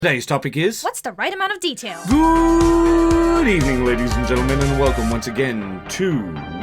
Today's topic is... what's the right amount of detail? Good evening, ladies and gentlemen, and welcome once again to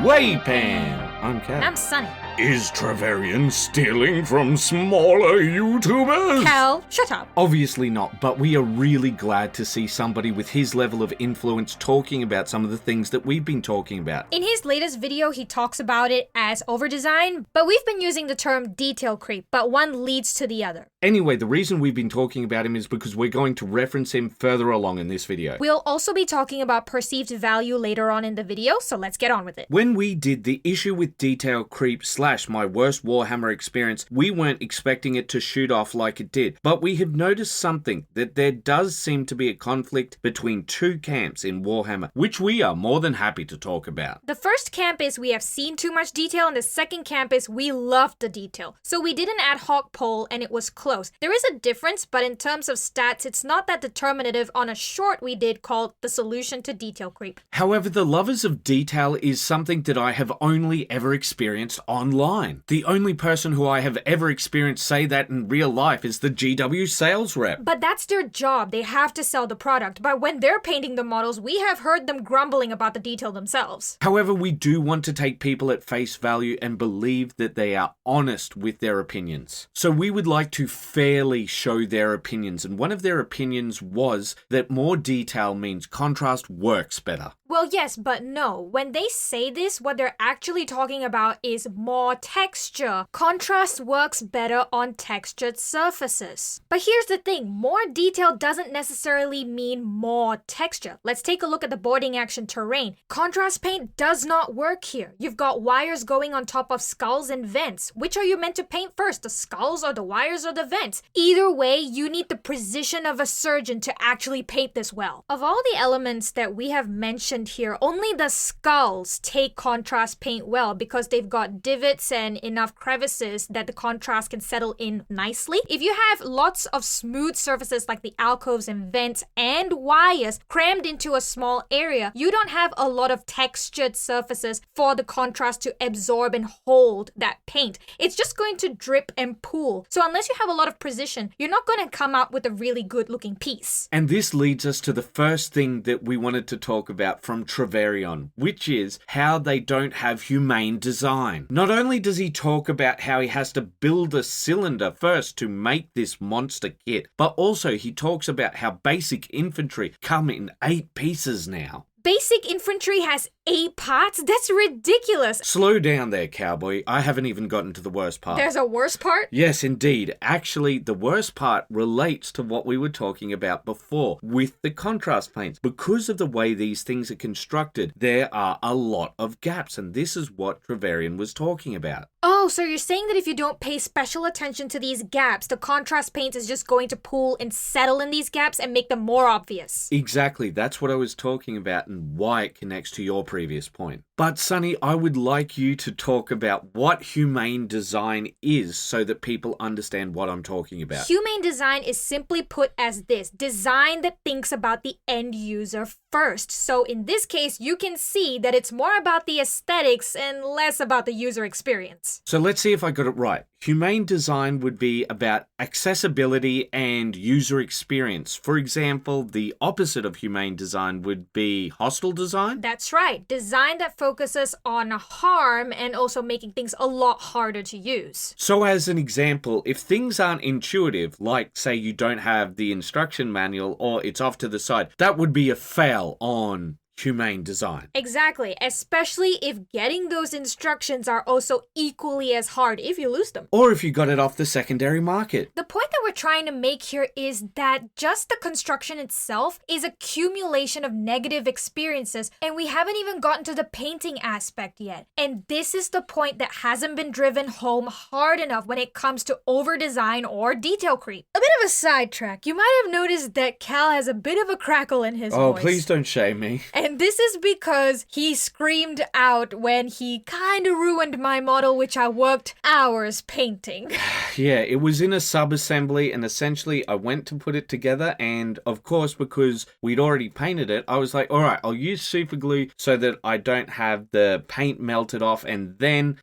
WAYPN. I'm Cal. And I'm Sunny. Is Trovarion stealing from smaller YouTubers? Cal, shut up. Obviously not, but we are really glad to see somebody with his level of influence talking about some of the things that we've been talking about. In his latest video, he talks about it as overdesign, but we've been using the term detail creep, but one leads to the other. Anyway, the reason we've been talking about him is because we're going to reference him further along in this video. We'll also be talking about perceived value later on in the video, so let's get on with it. When we did the issue with detail creep / my worst Warhammer experience, we weren't expecting it to shoot off like it did, but we have noticed something, that there does seem to be a conflict between two camps in Warhammer, which we are more than happy to talk about. The first camp is we have seen too much detail, and the second camp is we love the detail. So we did an ad hoc poll and it was close. There is a difference, but in terms of stats, it's not that determinative on a short we did called The Solution to Detail Creep. However, the lovers of detail is something that I have only ever experienced online. The only person who I have ever experienced say that in real life is the GW sales rep. But that's their job. They have to sell the product. But when they're painting the models, we have heard them grumbling about the detail themselves. However, we do want to take people at face value and believe that they are honest with their opinions. So we would like to fairly show their opinions, and one of their opinions was that more detail means contrast works better. Well, yes, but no. When they say this, what they're actually talking about is more texture. Contrast works better on textured surfaces. But here's the thing, more detail doesn't necessarily mean more texture. Let's take a look at the boarding action terrain. Contrast paint does not work here. You've got wires going on top of skulls and vents. Which are you meant to paint first, the skulls or the wires or the vents? Either way, you need the precision of a surgeon to actually paint this well. Of all the elements that we have mentioned here, only the skulls take contrast paint well because they've got divots and enough crevices that the contrast can settle in nicely. If you have lots of smooth surfaces like the alcoves and vents and wires crammed into a small area, you don't have a lot of textured surfaces for the contrast to absorb and hold that paint. It's just going to drip and pool. So unless you have a lot of precision, you're not going to come out with a really good looking piece. And this leads us to the first thing that we wanted to talk about from Trovarion, which is how they don't have humane design. Not only does he talk about how he has to build a cylinder first to make this monster kit, but also he talks about how basic infantry come in 8 pieces now. Basic infantry has 8 parts? That's ridiculous. Slow down there, cowboy. I haven't even gotten to the worst part. There's a worse part? Yes, indeed. Actually, the worst part relates to what we were talking about before with the contrast paints. Because of the way these things are constructed, there are a lot of gaps, and this is what Trovarion was talking about. Oh, so you're saying that if you don't pay special attention to these gaps, the contrast paint is just going to pool and settle in these gaps and make them more obvious? Exactly. That's what I was talking about and why it connects to your previous point. But Sunny, I would like you to talk about what humane design is so that people understand what I'm talking about. Humane design is simply put as this: design that thinks about the end user first. So in this case, you can see that it's more about the aesthetics and less about the user experience. So let's see if I got it right. Humane design would be about accessibility and user experience. For example, the opposite of humane design would be hostile design? That's right. Design that focuses on harm and also making things a lot harder to use. So as an example, if things aren't intuitive, like say you don't have the instruction manual or it's off to the side, that would be a fail on humane design. Exactly, especially if getting those instructions are also equally as hard if you lose them. Or if you got it off the secondary market. The point that we're trying to make here is that just the construction itself is a accumulation of negative experiences, and we haven't even gotten to the painting aspect yet. And this is the point that hasn't been driven home hard enough when it comes to over-design or detail creep. A bit of a sidetrack. You might have noticed that Cal has a bit of a crackle in his voice. Oh, please don't shame me. And this is because he screamed out when he kinda ruined my model, which I worked hours painting. Yeah, it was in a sub-assembly, and essentially I went to put it together, and of course, because we'd already painted it, I was like, all right, I'll use super glue so that I don't have the paint melted off, and then...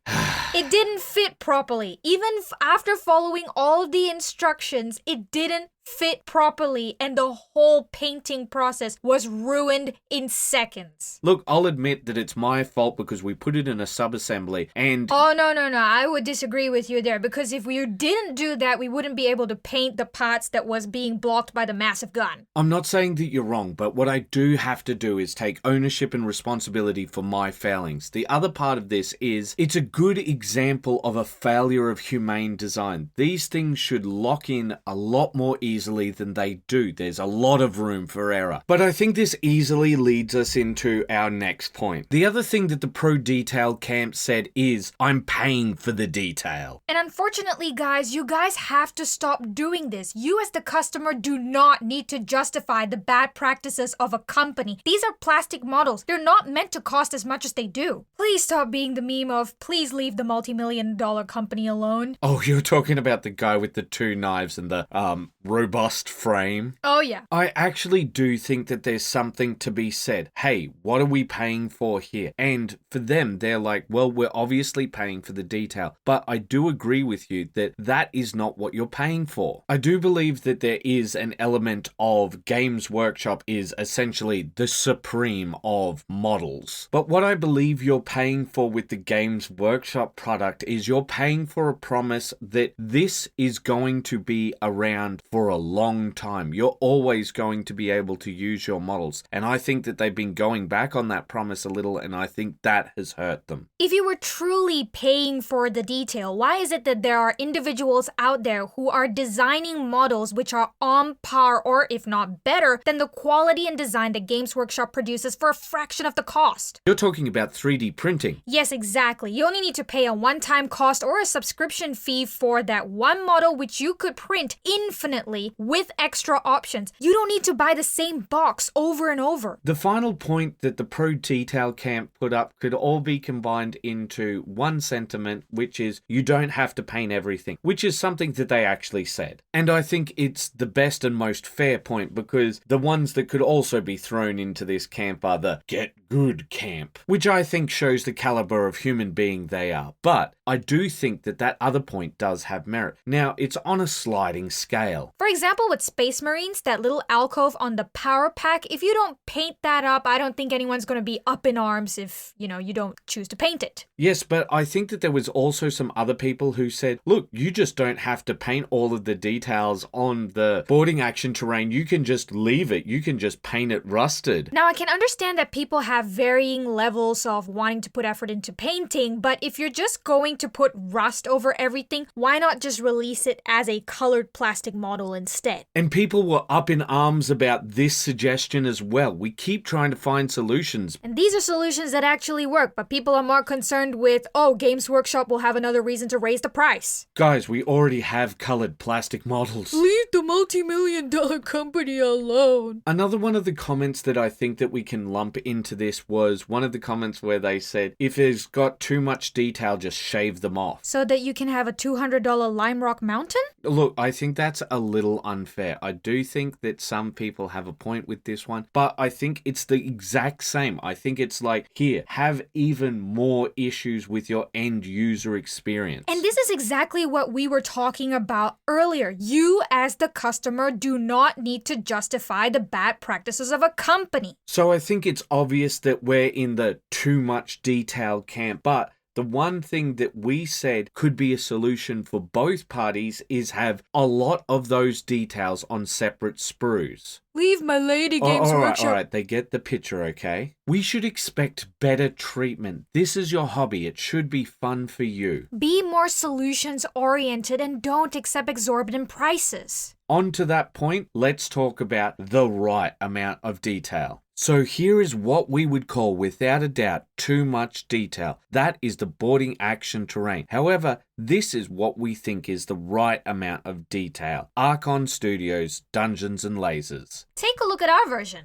It didn't fit properly. Even after following all the instructions, it didn't fit properly, and the whole painting process was ruined in seconds. Look, I'll admit that it's my fault because we put it in a sub-assembly and... Oh, no. I would disagree with you there, because if we didn't do that, we wouldn't be able to paint the parts that was being blocked by the massive gun. I'm not saying that you're wrong, but what I do have to do is take ownership and responsibility for my failings. The other part of this is it's a good example of a failure of humane design. These things should lock in a lot more easily than they do. There's a lot of room for error. But I think this easily leads us into our next point. The other thing that the pro detail camp said is, I'm paying for the detail. And unfortunately, guys, you guys have to stop doing this. You as the customer do not need to justify the bad practices of a company. These are plastic models. They're not meant to cost as much as they do. Please stop being the meme of, please leave the multi-million-dollar company alone. Oh, you're talking about the guy with the two knives and the robust frame? Oh, yeah. I actually do think that there's something to be said. Hey, what are we paying for here? And for them, they're like, well, we're obviously paying for the detail. But I do agree with you that that is not what you're paying for. I do believe that there is an element of Games Workshop is essentially the supreme of models. But what I believe you're paying for with the Games Workshop product is you're paying for a promise that this is going to be around for a long time. You're always going to be able to use your models. And I think that they've been going back on that promise a little, and I think that has hurt them. If you were truly paying for the detail, why is it that there are individuals out there who are designing models which are on par, or if not better, than the quality and design that Games Workshop produces for a fraction of the cost? You're talking about 3D printing. Yes, exactly. You only need to pay a one-time cost or a subscription fee for that one model, which you could print infinitely with extra options. You don't need to buy the same box over and over. The final point that the pro detail camp put up could all be combined into one sentiment, which is you don't have to paint everything, which is something that they actually said. And I think it's the best and most fair point, because the ones that could also be thrown into this camp are the get good camp, which I think shows the caliber of human being they are. But I do think that that other point does have merit. Now, it's on a sliding scale. For example, with Space Marines, that little alcove on the power pack, if you don't paint that up, I don't think anyone's going to be up in arms if, you don't choose to paint it. Yes, but I think that there was also some other people who said, look, you just don't have to paint all of the details on the boarding action terrain. You can just leave it. You can just paint it rusted. Now, I can understand that people have varying levels of wanting to put effort into painting, but if you're just going to put rust over everything, why not just release it as a colored plastic model instead? And people were up in arms about this suggestion as well. We keep trying to find solutions. And these are solutions that actually work, but people are more concerned with, oh, Games Workshop will have another reason to raise the price. Guys, we already have colored plastic models. Leave the multi-million-dollar company alone. Another one of the comments that I think that we can lump into this was one of the comments where they said, if it's got too much detail, just shave them off. So that you can have a $200 Lime Rock Mountain? Look, I think that's a little unfair. I do think that some people have a point with this one, but I think it's the exact same. I think it's like, here, have even more issues with your end user experience. And this is exactly what we were talking about earlier. You, as the customer, do not need to justify the bad practices of a company. So I think it's obvious that we're in the too much detail camp, but the one thing that we said could be a solution for both parties is have a lot of those details on separate sprues. Leave my lady Games Workshop. All right, they get the picture, okay? We should expect better treatment. This is your hobby. It should be fun for you. Be more solutions-oriented and don't accept exorbitant prices. On to that point, let's talk about the right amount of detail. So here is what we would call, without a doubt, too much detail. That is the boarding action terrain. However, this is what we think is the right amount of detail. Archon Studios, Dungeons and Lasers. Take a look at our version.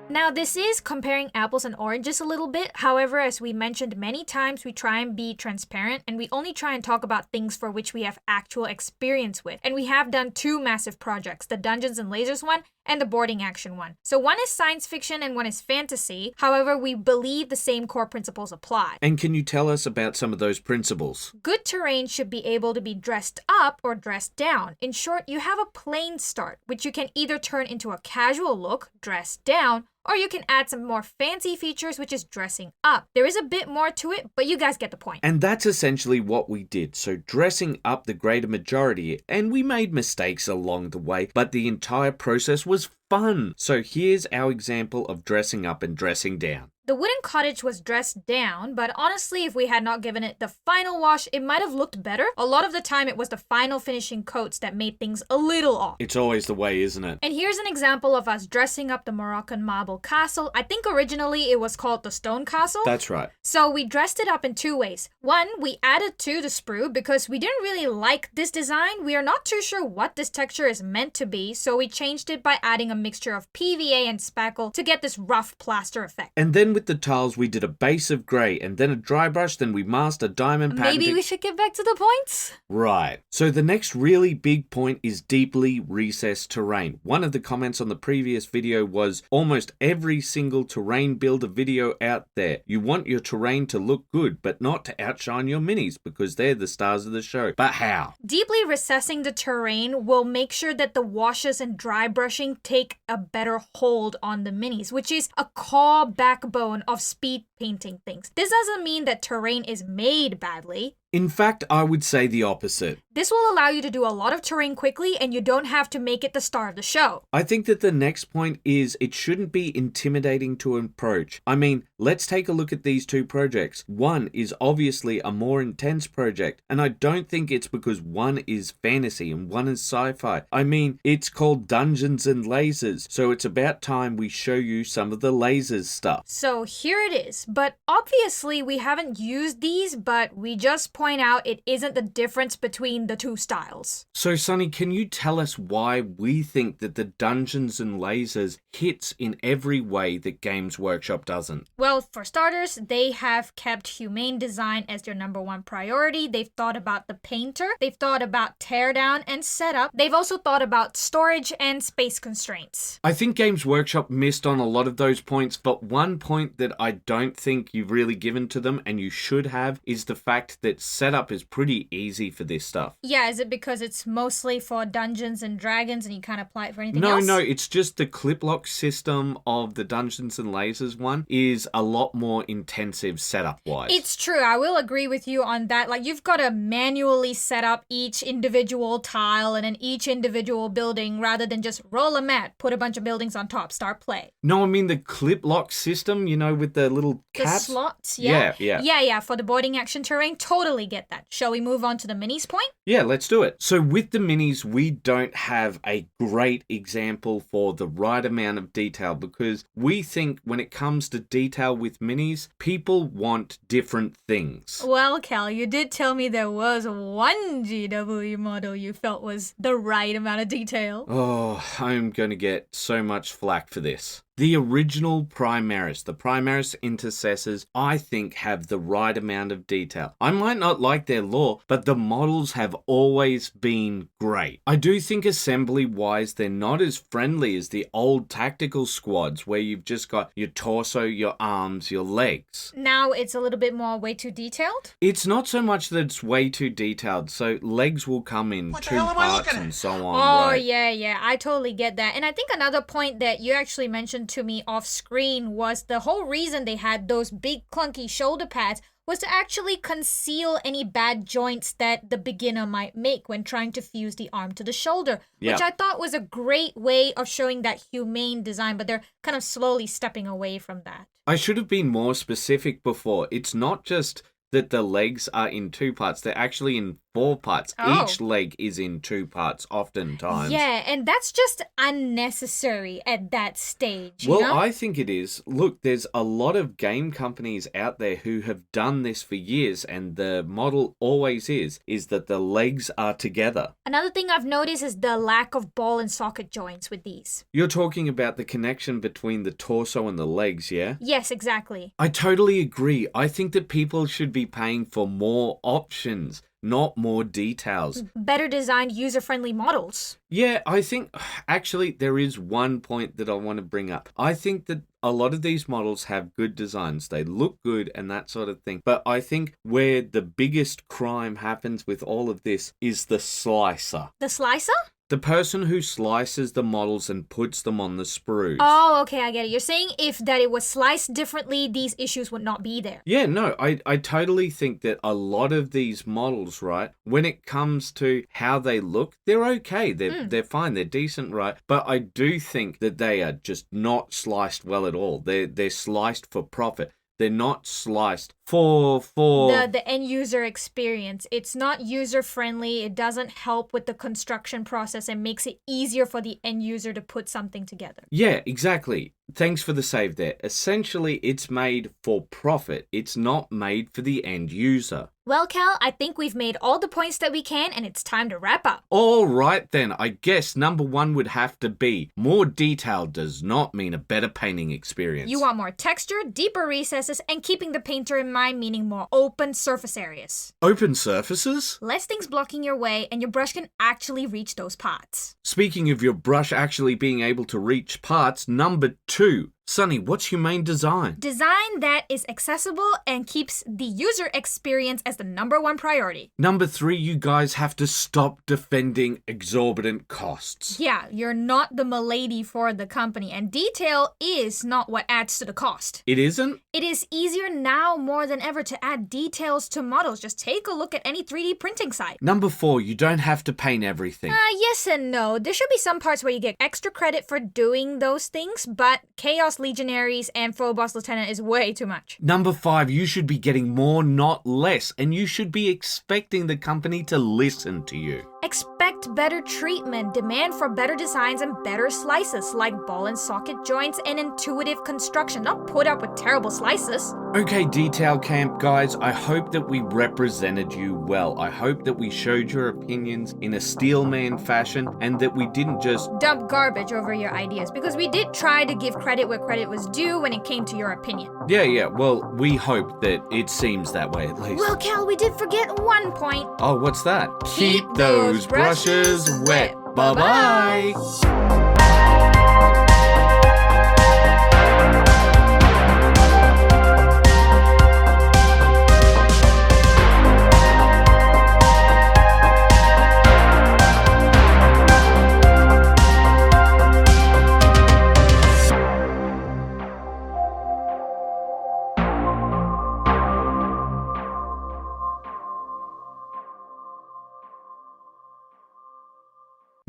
Now, this is comparing apples and oranges a little bit. However, as we mentioned many times, we try and be transparent and we only try and talk about things for which we have actual experience with. And we have done two massive projects, the Dungeons and Lasers one and the boarding action one. So one is science fiction and one is fantasy. However, we believe the same core principles apply. And can you tell us about some of those principles? Good terrain should be able to be dressed up or dressed down. In short, you have a plain start, which you can either turn into a casual look, dressed down, or you can add some more fancy features, which is dressing up. There is a bit more to it, but you guys get the point. And that's essentially what we did. So dressing up the greater majority, and we made mistakes along the way, but the entire process was fun. So here's our example of dressing up and dressing down. The wooden cottage was dressed down, but honestly, if we had not given it the final wash, it might have looked better. A lot of the time, it was the final finishing coats that made things a little off. It's always the way, isn't it? And here's an example of us dressing up the Moroccan marble castle. I think originally it was called the stone castle. That's right. So we dressed it up in two ways. One, we added to the sprue because we didn't really like this design. We are not too sure what this texture is meant to be, so we changed it by adding a mixture of PVA and spackle to get this rough plaster effect. And then with the tiles, we did a base of grey and then a dry brush, then we masked a diamond pattern. Maybe we should get back to the points? Right. So the next really big point is deeply recessed terrain. One of the comments on the previous video was almost every single terrain builder video out there. You want your terrain to look good, but not to outshine your minis because they're the stars of the show. But how? Deeply recessing the terrain will make sure that the washes and dry brushing take a better hold on the minis, which is a core backbone of speed painting things. This doesn't mean that terrain is made badly. In fact, I would say the opposite. This will allow you to do a lot of terrain quickly and you don't have to make it the star of the show. I think that the next point is it shouldn't be intimidating to approach. I mean, let's take a look at these two projects. One is obviously a more intense project, and I don't think it's because one is fantasy and one is sci-fi. I mean, it's called Dungeons and Lasers, so it's about time we show you some of the lasers stuff. So here it is, but obviously we haven't used these, but we just point out it isn't the difference between the two styles. So Sonny, can you tell us why we think that the Dungeons and Lasers hits in every way that Games Workshop doesn't? Well, for starters, they have kept humane design as their number one priority. They've thought about the painter. They've thought about teardown and setup. They've also thought about storage and space constraints. I think Games Workshop missed on a lot of those points, but one point that I don't think you've really given to them, and you should have, is the fact that setup is pretty easy for this stuff. Yeah, is it because it's mostly for Dungeons and Dragons and you can't apply it for anything else? No, it's just the clip lock system of the Dungeons and Lasers one is a lot more intensive setup wise. It's true. I will agree with you on that. Like, you've got to manually set up each individual tile and then each individual building rather than just roll a mat, put a bunch of buildings on top, start play. No, I mean the clip lock system, you know, with the little caps. The slots, yeah. Yeah. For the boarding action terrain, totally get that. Shall we move on to the minis point? Yeah, let's do it. So with the minis, we don't have a great example for the right amount of detail because we think when it comes to detail with minis, people want different things. Well, Cal, you did tell me there was one GW model you felt was the right amount of detail. Oh, I'm going to get so much flack for this. The original Primaris, the Primaris Intercessors, I think have the right amount of detail. I might not like their lore, but the models have always been great. I do think assembly-wise, they're not as friendly as the old tactical squads where you've just got your torso, your arms, your legs. Now it's a little bit more way too detailed? It's not so much that it's way too detailed, so legs will come in two parts and so on. Oh, right? yeah, I totally get that. And I think another point that you actually mentioned to me off screen was the whole reason they had those big clunky shoulder pads was to actually conceal any bad joints that the beginner might make when trying to fuse the arm to the shoulder, which I thought was a great way of showing that humane design, but they're kind of slowly stepping away from that. I should have been more specific before. It's not just that the legs are in two parts, they're actually in 4 parts. Oh. Each leg is in 2 parts, oftentimes. Yeah, and that's just unnecessary at that stage, Well, you know? I think it is. Look, there's a lot of game companies out there who have done this for years, and the model always is that the legs are together. Another thing I've noticed is the lack of ball and socket joints with these. You're talking about the connection between the torso and the legs, yeah? Yes, exactly. I totally agree. I think that people should be paying for more options, not more details. Better designed, user-friendly models. Yeah, I think actually there is one point that I want to bring up. I think that a lot of these models have good designs. They look good and that sort of thing. But I think where the biggest crime happens with all of this is the slicer. The slicer? The person who slices the models and puts them on the sprues. Oh, okay, I get it. You're saying if that it was sliced differently, these issues would not be there. Yeah, no, I totally think that a lot of these models, right, when it comes to how they look, they're okay. They're fine. They're decent, right? But I do think that they are just not sliced well at all. They're sliced for profit. They're not sliced for the end user experience. It's not user friendly. It doesn't help with the construction process and makes it easier for the end user to put something together. Yeah, exactly. Thanks for the save there. Essentially, it's made for profit. It's not made for the end user. Well, Cal, I think we've made all the points that we can, and it's time to wrap up. All right, then. I guess number one would have to be more detail does not mean a better painting experience. You want more texture, deeper recesses, and keeping the painter in mind, meaning more open surface areas. Open surfaces? Less things blocking your way, and your brush can actually reach those parts. Speaking of your brush actually being able to reach parts, number two. Sunny, what's humane design? Design that is accessible and keeps the user experience as the number one priority. Number three, you guys have to stop defending exorbitant costs. Yeah, you're not the milady for the company, and detail is not what adds to the cost. It isn't? It is easier now more than ever to add details to models. Just take a look at any 3D printing site. Number four, you don't have to paint everything. Yes and no. There should be some parts where you get extra credit for doing those things, but Chaos Legionaries and Phobos Lieutenant is way too much. Number five, you should be getting more, not less, and you should be expecting the company to listen to you. Expect better treatment, demand for better designs and better slices, like ball and socket joints and intuitive construction, not put up with terrible slices. Okay, Detail Camp guys, I hope that we represented you well. I hope that we showed your opinions in a steelman fashion and that we didn't just dump garbage over your ideas, because we did try to give credit where credit was due when it came to your opinion. Yeah, well, we hope that it seems that way at least. Well, Cal, we did forget one point. Oh, what's that? Keep those brushes wet. Bye-bye.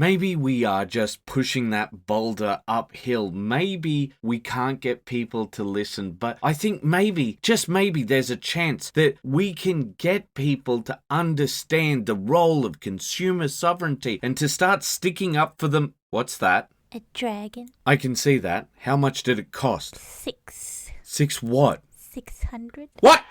Maybe we are just pushing that boulder uphill. Maybe we can't get people to listen, but I think maybe, just maybe, there's a chance that we can get people to understand the role of consumer sovereignty and to start sticking up for them. What's that? A dragon. I can see that. How much did it cost? 6. 6 what? 600. What?